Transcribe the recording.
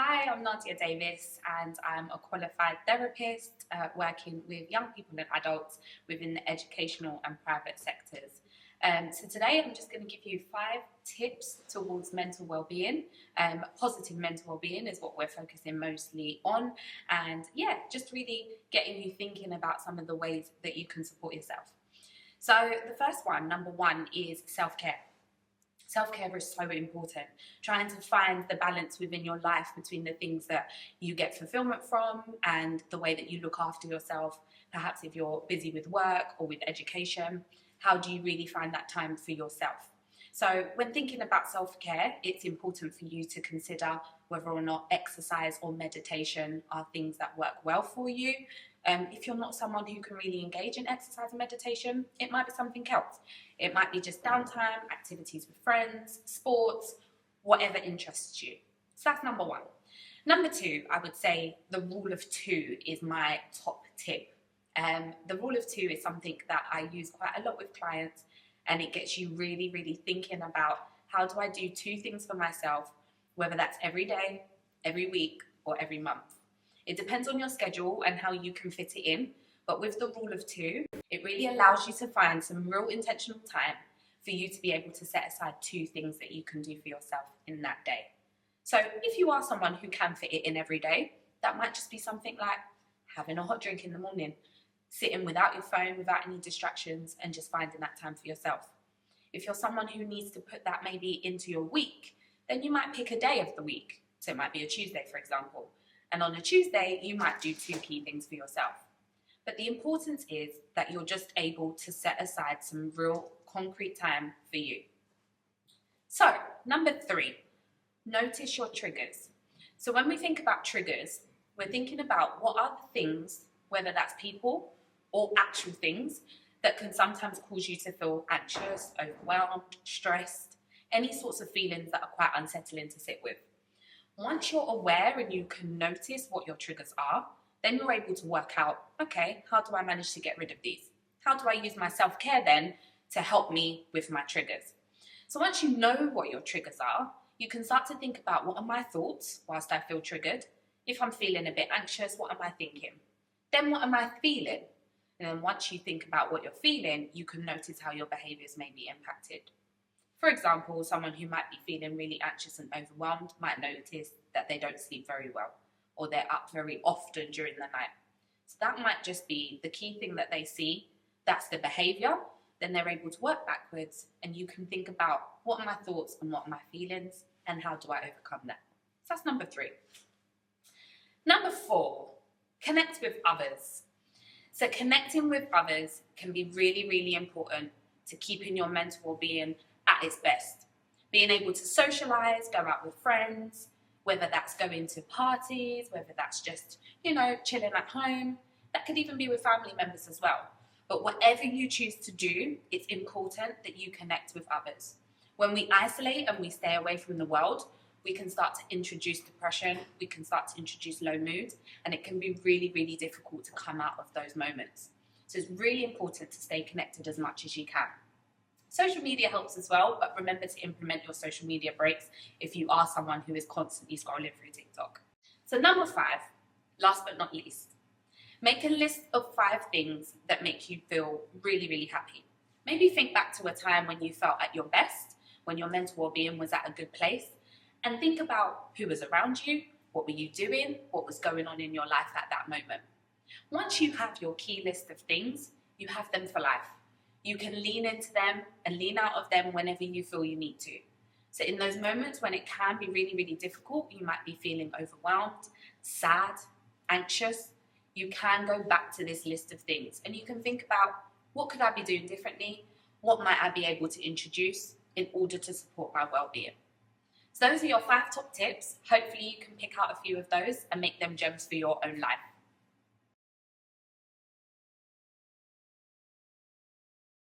Hi, I'm Nadia Davis and I'm a qualified therapist working with young people and adults within the educational and private sectors. So today I'm just going to give you 5 tips towards mental well-being. Positive mental well-being is what we're focusing mostly on, and just really getting you thinking about some of the ways that you can support yourself. So the first one, number 1, is self-care. Self-care is so important. Trying to find the balance within your life between the things that you get fulfillment from and the way that you look after yourself. Perhaps if you're busy with work or with education, how do you really find that time for yourself? So when thinking about self-care, it's important for you to consider whether or not exercise or meditation are things that work well for you. If you're not someone who can really engage in exercise and meditation, it might be something else. It might be just downtime, activities with friends, sports, whatever interests you. So that's number 1. Number 2, I would say the rule of 2 is my top tip. The rule of 2 is something that I use quite a lot with clients, and it gets you really, really thinking about how do I do 2 things for myself, whether that's every day, every week, or every month. It depends on your schedule and how you can fit it in, but with the rule of 2, it really allows you to find some real intentional time for you to be able to set aside 2 things that you can do for yourself in that day. So if you are someone who can fit it in every day, that might just be something like having a hot drink in the morning, sitting without your phone, without any distractions, and just finding that time for yourself. If you're someone who needs to put that maybe into your week, then you might pick a day of the week. So it might be a Tuesday, for example. And on a Tuesday, you might do 2 key things for yourself. But the importance is that you're just able to set aside some real concrete time for you. So, number 3, notice your triggers. So when we think about triggers, we're thinking about what are the things, whether that's people or actual things, that can sometimes cause you to feel anxious, overwhelmed, stressed, any sorts of feelings that are quite unsettling to sit with. Once you're aware and you can notice what your triggers are, then you're able to work out, okay, how do I manage to get rid of these? How do I use my self-care then to help me with my triggers? So once you know what your triggers are, you can start to think about what are my thoughts whilst I feel triggered. If I'm feeling a bit anxious, what am I thinking? Then what am I feeling? And then once you think about what you're feeling, you can notice how your behaviours may be impacted. For example, someone who might be feeling really anxious and overwhelmed might notice that they don't sleep very well, or they're up very often during the night. So that might just be the key thing that they see. That's the behaviour. Then they're able to work backwards, and you can think about what are my thoughts and what are my feelings, and how do I overcome that? So that's number 3. Number 4, connect with others. So connecting with others can be really, really important to keeping your mental well-being at its best. Being able to socialise, go out with friends, whether that's going to parties, whether that's just, chilling at home. That could even be with family members as well. But whatever you choose to do, it's important that you connect with others. When we isolate and we stay away from the world, we can start to introduce depression, we can start to introduce low mood, and it can be really, really difficult to come out of those moments. So it's really important to stay connected as much as you can. Social media helps as well, but remember to implement your social media breaks if you are someone who is constantly scrolling through TikTok. So number 5, last but not least, make a list of 5 things that make you feel really, really happy. Maybe think back to a time when you felt at your best, when your mental well-being was at a good place, and think about who was around you, what were you doing, what was going on in your life at that moment. Once you have your key list of things, you have them for life. You can lean into them and lean out of them whenever you feel you need to. So in those moments when it can be really, really difficult, you might be feeling overwhelmed, sad, anxious, you can go back to this list of things and you can think about what could I be doing differently? What might I be able to introduce in order to support my well-being? So those are your 5 top tips. Hopefully you can pick out a few of those and make them gems for your own life.